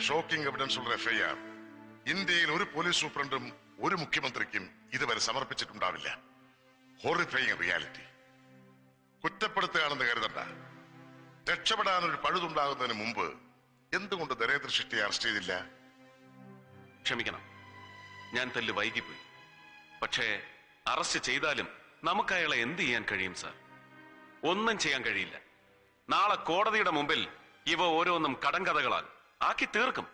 Shocking evidence ഉള്ള FIR ഇന്ത്യയിൽ ഒരു പോലീസ് സൂപ്രണ്ടും ഒരു മുഖ്യമന്ത്രിക്കും ഇതുവരെ സമർപ്പിച്ചിട്ടുണ്ടാവില്ല. ഹോറിഫൈങ് റിയാലിറ്റി. കുറ്റപ്പെടുത്തുകയാണെന്ന് കരുതണ്ട. രക്ഷപ്പെടാൻ ഒരു പഴുതുണ്ടാകുന്നതിന് മുമ്പ് എന്തുകൊണ്ട് നരേന്ദ്ര ഷെട്ടിയെ അറസ്റ്റ് ചെയ്തില്ല? ക്ഷമിക്കണം, ഞാൻ തെല്ല് വൈകിപ്പോയി. പക്ഷേ അറസ്റ്റ് ചെയ്താലും നമുക്ക് അയാളെ എന്ത് ചെയ്യാൻ കഴിയും സാർ? ഒന്നും ചെയ്യാൻ കഴിയില്ല. നാളെ കോടതിയുടെ മുമ്പിൽ ഇവ ഓരോന്നും കടങ്കഥകളാൽ ആക്കി തീർക്കും.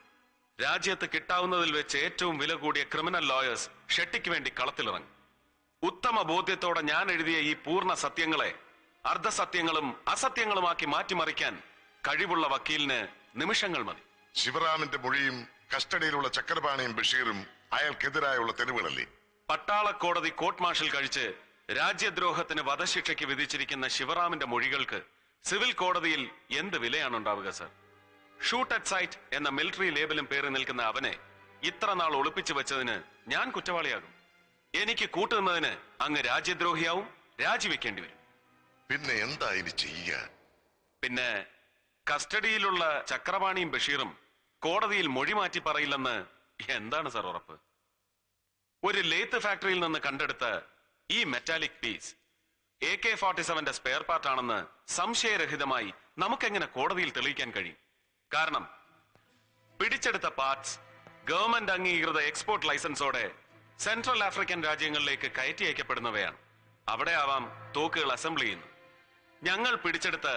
രാജ്യത്ത് കിട്ടാവുന്നതിൽ വെച്ച് ഏറ്റവും വില കൂടിയ ക്രിമിനൽ ലോയേഴ്സ് ഷെട്ടിക്ക് വേണ്ടി കളത്തിലിറങ്ങും. ഉത്തമ ബോധ്യത്തോടെ ഞാൻ എഴുതിയ ഈ പൂർണ്ണ സത്യങ്ങളെ അർദ്ധസത്യങ്ങളും അസത്യങ്ങളുമാക്കി മാറ്റിമറിക്കാൻ കഴിവുള്ള വക്കീലിന് നിമിഷങ്ങൾ മതി. ശിവറാമിന്റെ മൊഴിയും കസ്റ്റഡിയിലുള്ള ചക്രപാണിയും ബഷീറും അയാൾക്കെതിരായുള്ള തെളിവുകളല്ലേ? പട്ടാള കോടതി കോർട്ട് മാർഷൽ കഴിച്ച് രാജ്യദ്രോഹത്തിന് വധശിക്ഷയ്ക്ക് വിധിച്ചിരിക്കുന്ന ശിവറാമിന്റെ മൊഴികൾക്ക് സിവിൽ കോടതിയിൽ എന്ത് വിലയാണ് ഉണ്ടാവുക സർ? ഷൂട്ട് അറ്റ് സൈറ്റ് എന്ന മിലിറ്ററി ലേബലും പേറി നിൽക്കുന്ന അവനെ ഇത്ര നാൾ ഒളിപ്പിച്ചു വെച്ചതിന് ഞാൻ കുറ്റവാളിയാകും. എനിക്ക് കൂട്ടുന്നതിന് അങ്ങ് രാജ്യദ്രോഹിയാവും, രാജിവെക്കേണ്ടി വരും. പിന്നെ എന്താ ഇനി ചെയ്യുക? പിന്നെ കസ്റ്റഡിയിലുള്ള ചക്രപാണിയും ബഷീറും കോടതിയിൽ മൊഴി മാറ്റി പറയില്ലെന്ന് എന്താണ് സർ ഉറപ്പ്? ഒരു ലേത്ത് ഫാക്ടറിയിൽ നിന്ന് കണ്ടെടുത്ത ഈ മെറ്റാലിക് പീസ് AK-47 സ്പെയർ പാർട്ടാണെന്ന് സംശയരഹിതമായി നമുക്കെങ്ങനെ കോടതിയിൽ തെളിയിക്കാൻ കഴിയും? കാരണം പിടിച്ചെടുത്ത പാർട്സ് ഗവൺമെന്റ് അംഗീകൃത എക്സ്പോർട്ട് ലൈസൻസോടെ സെൻട്രൽ ആഫ്രിക്കൻ രാജ്യങ്ങളിലേക്ക് കയറ്റി അയക്കപ്പെടുന്നവയാണ്. അവിടെ ആവാം തോക്കുകൾ അസംബിൾ ചെയ്യുന്നു. ഞങ്ങൾ പിടിച്ചെടുത്ത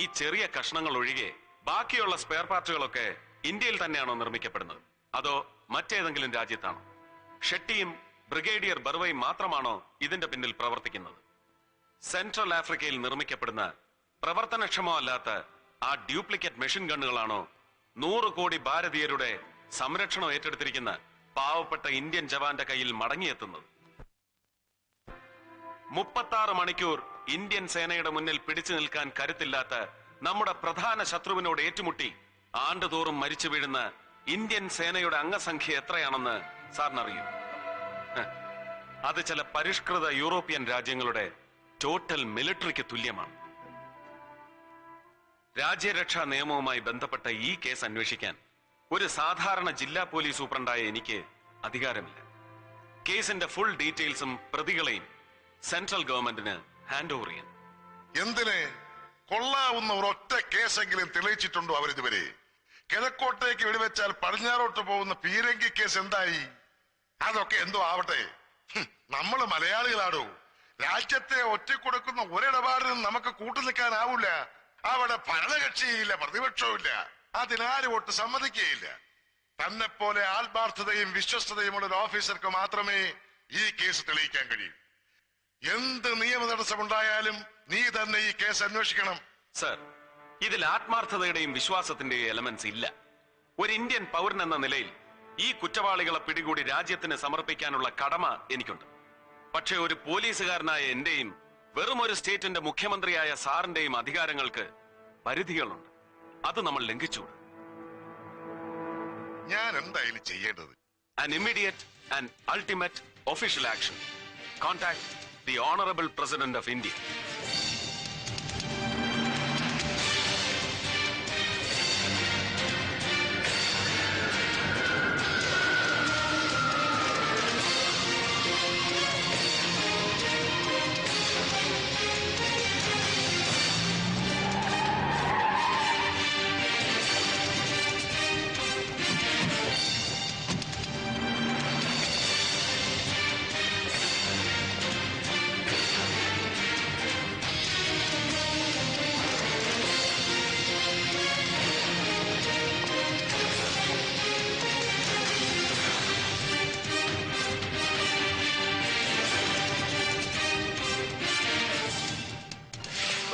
ഈ ചെറിയ കഷ്ണങ്ങൾ ഒഴികെ ബാക്കിയുള്ള സ്പെയർ പാർട്ടുകളൊക്കെ ഇന്ത്യയിൽ തന്നെയാണോ നിർമ്മിക്കപ്പെടുന്നത്, അതോ മറ്റേതെങ്കിലും രാജ്യത്താണോ? ഷെട്ടിയും ബ്രിഗേഡിയർ ബർവയും മാത്രമാണോ ഇതിന്റെ പിന്നിൽ പ്രവർത്തിക്കുന്നത്? സെൻട്രൽ ആഫ്രിക്കയിൽ നിർമ്മിക്കപ്പെടുന്ന പ്രവർത്തനക്ഷമമല്ലാത്ത ആ ഡ്യൂപ്ലിക്കേറ്റ് മെഷീൻ ഗണ്ണുകളാണോ 100 കോടി ഭാരതീയരുടെ സംരക്ഷണം ഏറ്റെടുത്തിരിക്കുന്ന പാവപ്പെട്ട ഇന്ത്യൻ ജവാന്റെ കയ്യിൽ മടങ്ങിയെത്തുന്നത്? 36 മണിക്കൂർ ഇന്ത്യൻ സേനയുടെ മുന്നിൽ പിടിച്ചു നിൽക്കാൻ കരുത്തില്ലാത്ത നമ്മുടെ പ്രധാന ശത്രുവിനോട് ഏറ്റുമുട്ടി ആണ്ടുതോറും മരിച്ചു വീഴുന്ന ഇന്ത്യൻ സേനയുടെ അംഗസംഖ്യ എത്രയാണെന്ന് സാറിനറിയൂ? അത് ചില പരിഷ്കൃത യൂറോപ്യൻ രാജ്യങ്ങളുടെ ടോട്ടൽ മിലിറ്ററിക്ക് തുല്യമാണ്. രാജ്യരക്ഷാ നിയമവുമായി ബന്ധപ്പെട്ട ഈ കേസ് അന്വേഷിക്കാൻ ഒരു സാധാരണ ജില്ലാ പോലീസ് സൂപ്രണ്ടായ എനിക്ക് അധികാരമില്ല. കേസിന്റെ ഫുൾ ഡീറ്റെയിൽസും പ്രതികളെയും സെൻട്രൽ ഗവൺമെന്റിന് ഹാൻഡ് ഓവർ ചെയ്യാൻ. എന്തിന്? കൊള്ളാവുന്ന ഒരൊറ്റ കേസെങ്കിലും തെളിയിച്ചിട്ടുണ്ടോ അവരിതുവരെ? കിഴക്കോട്ടേക്ക് വെടിവെച്ചാൽ പടിഞ്ഞാറോട്ട് പോകുന്ന പീരങ്കി കേസ് എന്തായി? അതൊക്കെ എന്തോ ആവട്ടെ, നമ്മള് മലയാളികളാടോ. രാജ്യത്തെ ഒറ്റക്കൊടുക്കുന്ന ഒരിടപാടിനും നമുക്ക് കൂട്ടുനിൽക്കാനാവൂല. അവിടെ ഭരണകക്ഷിയില്ല, പ്രതിപക്ഷവും ഇല്ല. അതിനാരും ഒട്ട് സമ്മതിക്കുകയില്ല. തന്നെ പോലെ ആത്മാർത്ഥതയും വിശ്വസ്തതയുമുള്ള ഒരു ഓഫീസർക്ക് മാത്രമേ ഈ കേസ് തെളിയിക്കാൻ കഴിയൂ. എന്ത് നിയമ തടസ്സമുണ്ടായാലും നീ തന്നെ ഈ കേസ് അന്വേഷിക്കണം. സർ, ഇതിൽ ആത്മാർത്ഥതയുടെയും വിശ്വാസത്തിന്റെയും എലമെന്റ്സ് ഇല്ല. ഒരു ഇന്ത്യൻ പൗരൻ എന്ന നിലയിൽ ഈ കുറ്റവാളികളെ പിടികൂടി രാജ്യത്തിന് സമർപ്പിക്കാനുള്ള കടമ എനിക്കുണ്ട്. പക്ഷെ ഒരു പോലീസുകാരനായ എന്റെയും വെറും ഒരു സ്റ്റേറ്റിന്റെ മുഖ്യമന്ത്രിയായ സാറിന്റെയും അധികാരങ്ങൾക്ക് പരിധികളുണ്ട്. അത് നമ്മൾ ലംഘിച്ചുകൂടും. ഞാൻ എന്തായാലും ചെയ്യേണ്ടത്? An immediate and ultimate official action. Contact the Honorable President of India.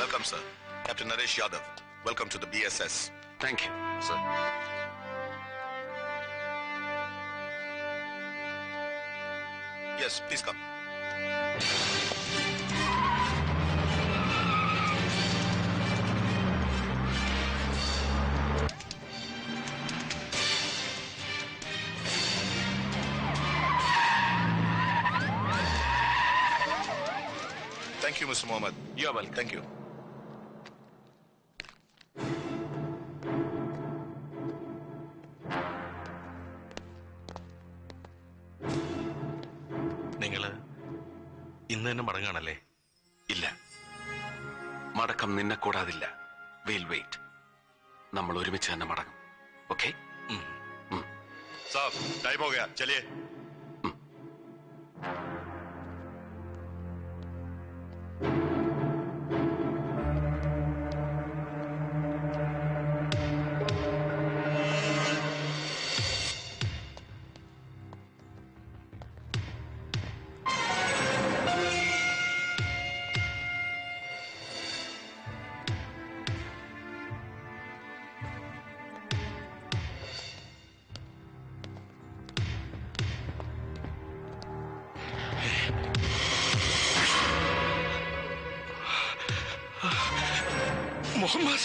Welcome, sir. Captain Naresh Yadav. Welcome to the BSS. Thank you, sir. Yes, please come. Thank you, Mr. Mohammed. You're welcome. Thank you. ഇന്ന് തന്നെ മടങ്ങാണല്ലേ? ഇല്ല, മടക്കം നിന്നെ കൂടാതില്ല. Will wait. നമ്മൾ ഒരുമിച്ച് തന്നെ മടങ്ങും. Okay? സാബ്, time ഹോ Gaya, ചലിയേ. Mohammad,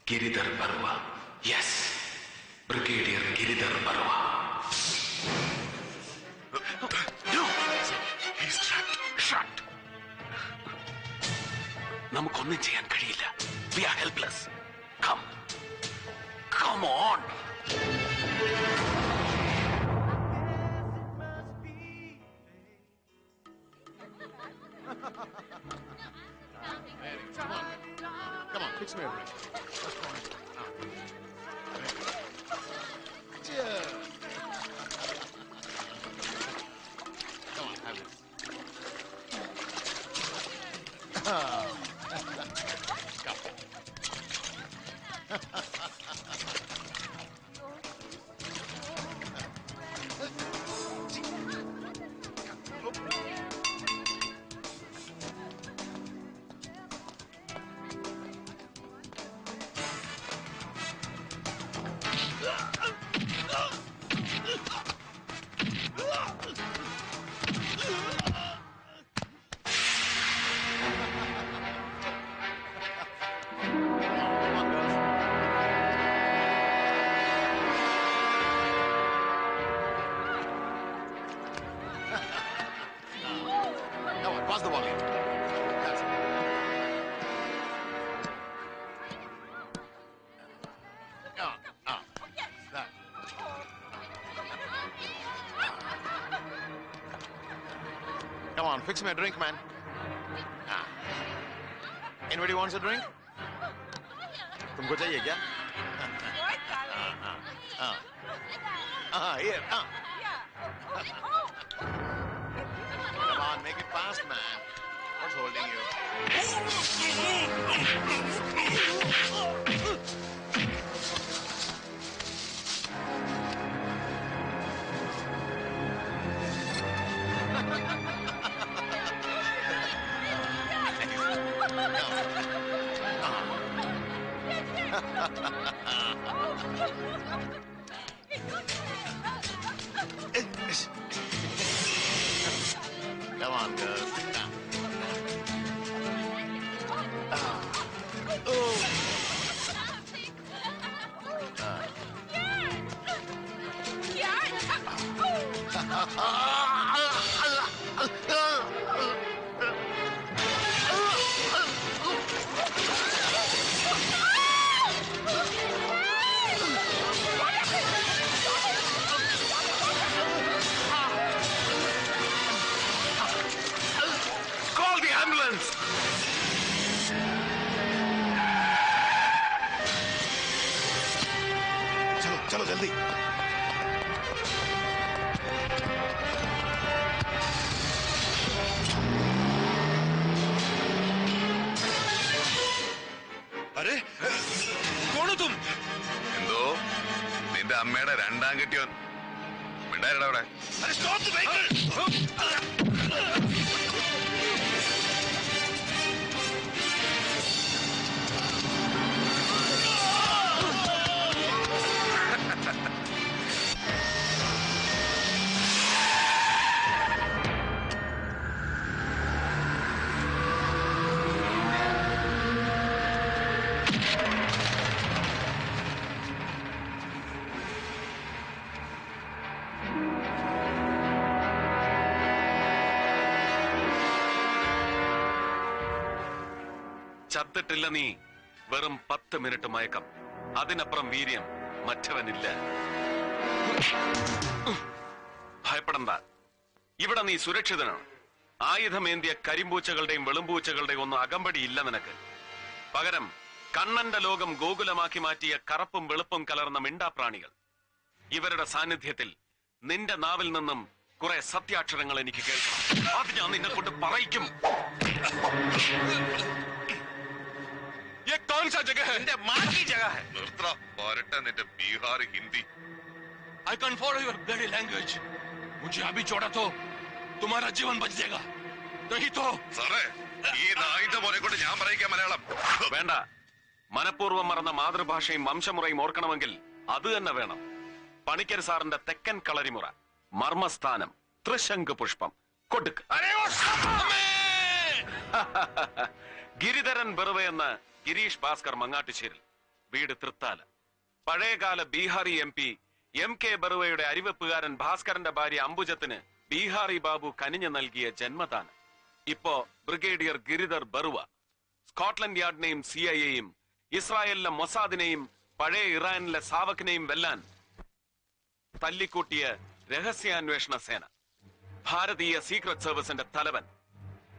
Giridhar Barua. Yes, Brigadier Giridhar Barua. No, he's trapped. Shut. നമുക്കൊന്നും ചെയ്യാൻ കഴിയില്ല. We are helpless. Come on. Come on, fix me a drink. That's fine. Cheers. Come on, have this. Come on, pass the volume. That's it. That. Come on, fix me a drink, man. Anybody wants a drink? तुमको चाहिए क्या? Here. Come on, make it fast, man. What's holding you? Come on, girls. Call the ambulance. चलो चलो जल्दी. എന്തോ നിന്റെ അമ്മയുടെ രണ്ടാം കെട്ടിയോൻ മിണ്ടായിരടാ അവിടെ. ചത്തിട്ടില്ല നീ. വെറും 10 മിനിറ്റ് മയക്കം. അതിനപ്പുറം വീര്യം മറ്റവനില്ല. ഭയപ്പെടണ്ട. ഇവിടെ നീ സുരക്ഷിതനാണ്. ആയുധമേന്തിയ കരിമ്പൂച്ചകളുടെയും വെളുമ്പൂച്ചകളുടെയും ഒന്നും അകമ്പടി ഇല്ല നിനക്ക്. പകരം കണ്ണന്റെ ലോകം ഗോകുലമാക്കി മാറ്റിയ കറുപ്പും വെളുപ്പും കലർന്ന മിണ്ടാപ്രാണികൾ. ഇവരുടെ സാന്നിധ്യത്തിൽ നിന്റെ നാവിൽ നിന്നും കുറെ സത്യാക്ഷരങ്ങൾ എനിക്ക് കേൾക്കണം. അത് ഞാൻ നിന്നെ കൊണ്ട് പറയിക്കും. ये कौन सा जगह है? मां की जगह है. നിർത്തടാ പോരട്ടെ നിന്റെ Bihar Hindi. I can't follow your bloody language. मुझे अभी छोड़ा तो तुम्हारा जीवन बच जाएगा. नहीं तो സാറേ ഈ നായിന്റെ മോനെ കൊണ്ട് ഞാൻ പറയിക്കാം മലയാളം. വേണ്ട. മനഃപൂർവ്വം മറന്ന മാതൃഭാഷയും വംശമുറയും ഓർക്കണമെങ്കിൽ അത് തന്നെ വേണം. പണിക്കർ സാറിന്റെ തെക്കൻ കളരിമുറ, മർമ്മസ്ഥാനം, ത്രിശങ്ക് പുഷ്പം കൊടുക്ക്. ഗിരിധരൻ ബെറുവ എന്ന ഗിരീഷ് ഭാസ്കർ മങ്ങാട്ടുശ്ശേരിൽ, വീട് തൃത്താല. പഴയകാല ബീഹാറി MP MK ബെറുവയുടെ അരിവെപ്പുകാരൻ ഭാസ്കരന്റെ ഭാര്യ അംബുജത്തിന് ബീഹാറി ബാബു കനിഞ്ഞു നൽകിയ ജന്മദാനം. ഇപ്പോ ബ്രിഗേഡിയർ ഗിരിധർ ബെറുവ സ്കോട്ട്ലൻഡ് യാർഡിനെയും CIA-യും ഇസ്രായേലിലെ മൊസാദിനെയും പഴയ ഇറാനിലെ സാവക്കിനെയും വെല്ലാൻ തല്ലിക്കൂട്ടിയ രഹസ്യാന്വേഷണ സേന, ഭാരതീയ സീക്രട്ട് സർവീസിന്റെ തലവൻ,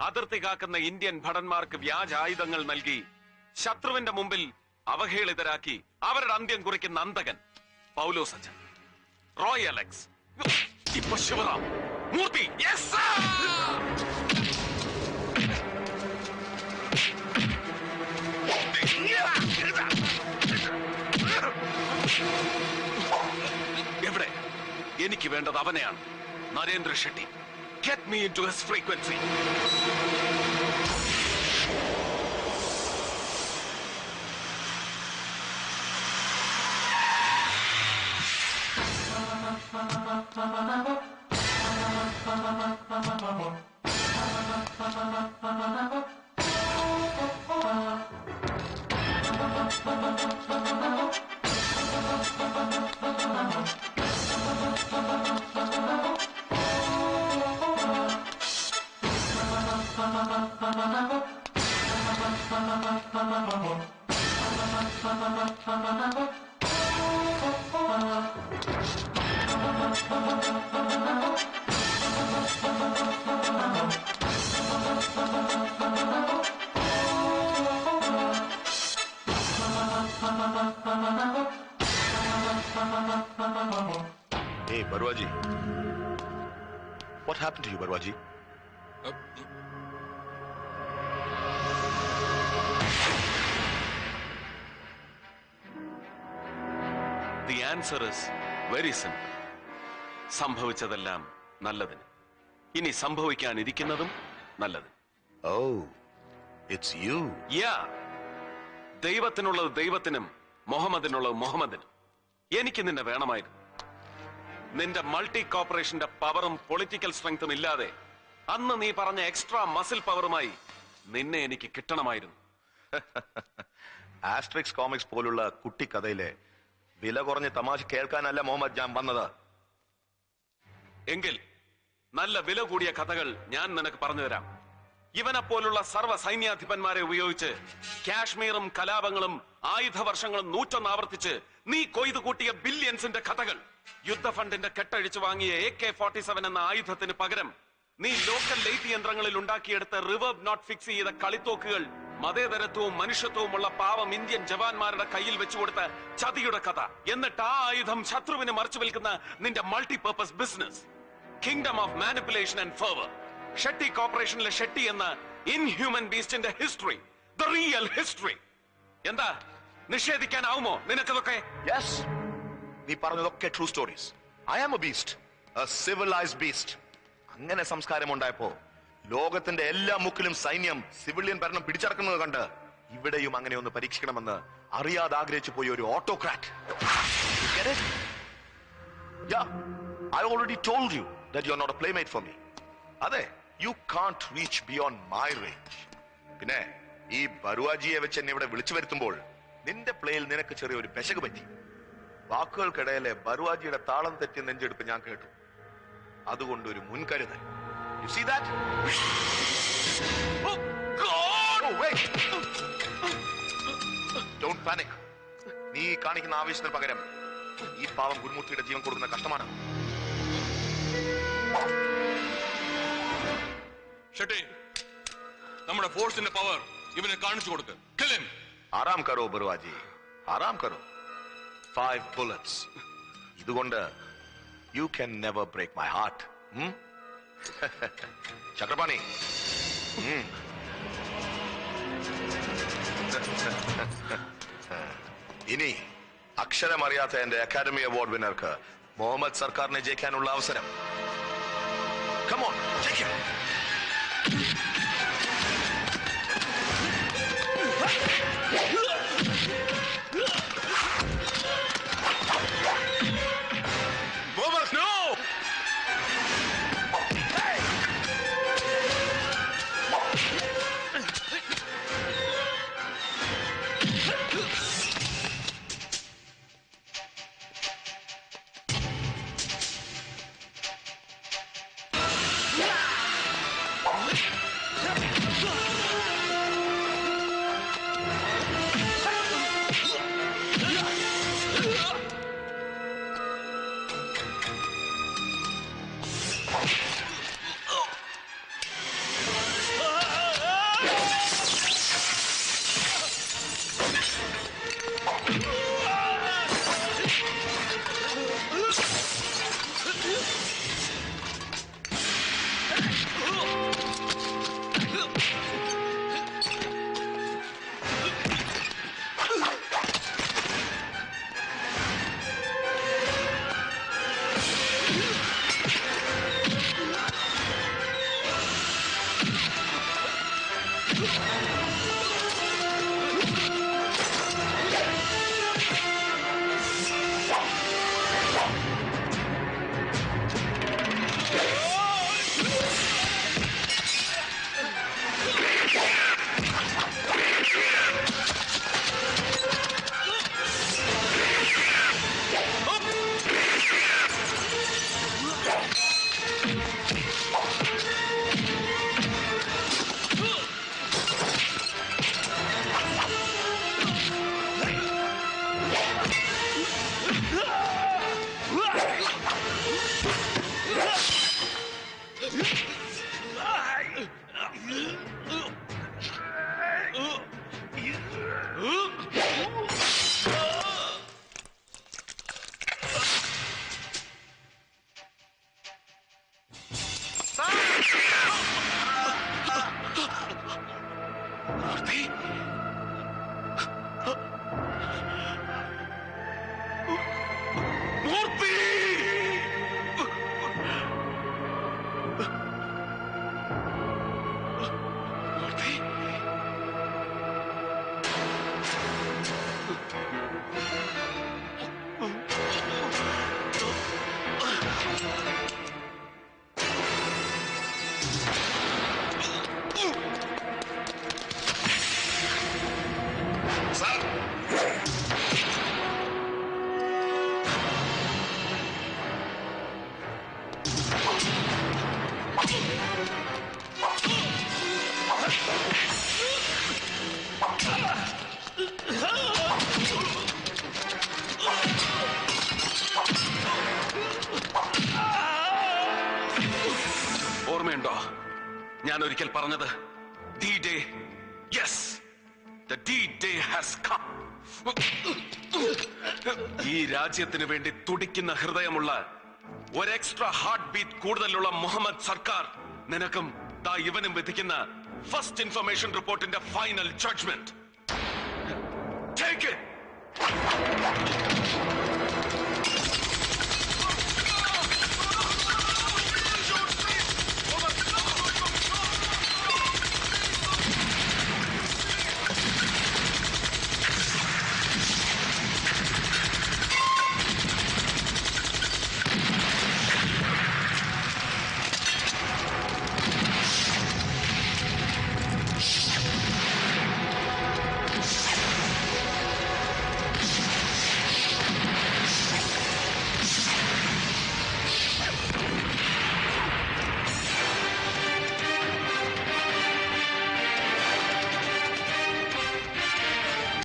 അതിർത്തി കാക്കുന്ന ഇന്ത്യൻ ഭടന്മാർക്ക് വ്യാജ ആയുധങ്ങൾ നൽകി ശത്രുവിന്റെ മുമ്പിൽ അവഹേളിതരാക്കി അവരുടെ അന്ത്യം കുറിക്കുന്ന അന്തകൻ പൗലോസ് അച്ഛൻ, റോയ് അലക്സ്, ഇപ്പൊ ശിവറാം മൂർത്തി. എവിടെ? എനിക്ക് വേണ്ടത് അവനെയാണ്, Narendra Shetty. Get me into his frequency. Hey, Barwaji. What happened to you, Barwaji? The answer is very simple. സംഭവിച്ചതെല്ലാം നല്ലതിന്. ഇനി സംഭവിക്കാനിരിക്കുന്നതും നല്ലതിന്. Oh, it's you. Yeah. ദൈവത്തിനുള്ളത് ദൈവത്തിനും മുഹമ്മദിനുള്ളത് മുഹമ്മദിനും. എനിക്ക് നിന്നെ വേണമായിരുന്നു. നിന്റെ മൾട്ടി കോർപ്പറേഷന്റെ പവറും പൊളിറ്റിക്കൽ സ്ട്രെങ്തും ഇല്ലാതെ അന്ന് നീ പറഞ്ഞ എക്സ്ട്രാ മസിൽ പവറുമായി നിന്നെ എനിക്ക് കിട്ടണമായിരുന്നു. ആസ്ട്രിക്സ് കോമിക്സ് പോലുള്ള കുട്ടിക്കഥയിലെ വില കുറഞ്ഞ തമാശ കേൾക്കാനല്ല മുഹമ്മദ് ഞാൻ വന്നത്. എങ്കിൽ നല്ല വില കൂടിയ കഥകൾ ഞാൻ നിനക്ക് പറഞ്ഞു തരാം. ഇവനെപ്പോലുള്ള സർവ്വ സൈന്യാധിപന്മാരെ ഉപയോഗിച്ച് കാശ്മീറും കലാപങ്ങളും ആയുധവർഷങ്ങളും 101 ആവർത്തിച്ച് നീ കൊയ്തു കൂട്ടിയ ബില്യൺസിന്റെ കഥകൾ. യുദ്ധഫണ്ടിന്റെ കെട്ടഴിച്ചു വാങ്ങിയ AK-47 എന്ന ആയുധത്തിന് പകരം നീ ലോക്കൽ ലെയ്ത്ത് യന്ത്രങ്ങളിൽ ഉണ്ടാക്കിയെടുത്ത റിവേർബ് നോട്ട് ഫിക്സ് ചെയ്ത കളിത്തോക്കുകൾ മതേതരത്വവും മനുഷ്യത്വവുമുള്ള പാവം ഇന്ത്യൻ ജവാന്മാരുടെ കയ്യിൽ വെച്ചുകൊടുത്ത ചതിയുടെ കഥ. എന്നിട്ട് ആ ആയുധം ശത്രുവിന് മറിച്ചു വിൽക്കുന്ന നിന്റെ multipurpose business, kingdom of manipulation and fervour, Shetty കോർപ്പറേഷനിലെ ഷെട്ടി എന്ന ഇൻഹ്യൂമൻ ബീസ്റ്റിന്റെ ഹിസ്റ്ററി, ദ റിയൽ ഹിസ്റ്ററി. എന്താ നിഷേധിക്കാനാവുമോ നിനക്കതൊക്കെ? യെസ്, നീ പറഞ്ഞതൊക്കെ true stories. I am a beast, a civilised beast. അങ്ങനെ സംസ്കാരം ഉണ്ടായപ്പോ ലോകത്തിന്റെ എല്ലാ മുക്കിലും സൈന്യം സിവിലിയൻ ഭരണം പിടിച്ചടക്കുന്നത് കണ്ട് ഇവിടെയും അങ്ങനെ ഒന്ന് പരീക്ഷിക്കണമെന്ന് അറിയാതെ ആഗ്രഹിച്ചു പോയ ഒരു autocrat. I already told you that you're not a playmate for me. അതെ, you can't reach beyond my range. പിന്നെ ഈ ബറുവാജിയെ വെച്ച് എന്നെ ഇവിടെ വിളിച്ചു വരുത്തുമ്പോൾ നിന്റെ പ്ലേയിൽ നിനക്ക് ചെറിയൊരു പെശക് പറ്റി. വാക്കുകൾക്കിടയിലെ ബറുവാജിയുടെ താളം തെറ്റിയ നെഞ്ചെടുപ്പ് ഞാൻ കേട്ടു. അതുകൊണ്ട് ഒരു മുൻകരുതൽ. You see that? Oh God! Oh, wait. Don't panic. നീ കാണിക്കുന്ന ആവേശത്തിന് പകരം ഈ പാവം ഗുരുമൂർത്തിയുടെ ജീവൻ കൊടുക്കുന്ന കഷ്ടമാണ്. ഷെട്ടി, നമ്മുടെ ഫോഴ്സിന്റെ പവർ ഇവനെ കാണിച്ചു കൊടുക്ക്. Kill him. ആറാം കരോ ബറുവാജി, ആറാം കരോ. 5 bullets. ഇതുകൊണ്ട് you can never break my heart. Chakrapani, ഇനി അക്ഷരമറിയാത്ത എന്റെ അക്കാദമി അവാർഡ് വിന്നർക്ക് മുഹമ്മദ് സർക്കാരിനെ ജയിക്കാനുള്ള അവസരം. Come on, take him. Mohammed, no! ഓർമ്മയുണ്ടോ ഞാൻ ഒരിക്കൽ പറഞ്ഞത്? D-Day, yes, the D-Day has come. ഈ രാജ്യത്തിന് വേണ്ടി തുടിക്കുന്ന ഹൃദയമുള്ള ഒരു എക്സ്ട്രാ ഹാർട്ട് ബീറ്റ് കൂടുതലുള്ള മുഹമ്മദ് സർക്കാർ നിനക്കും ദാ ഇവനും വിധിക്കുന്ന ഫസ്റ്റ് ഇൻഫർമേഷൻ റിപ്പോർട്ടിന്റെ ഫൈനൽ ജഡ്ജ്മെന്റ്. Take it!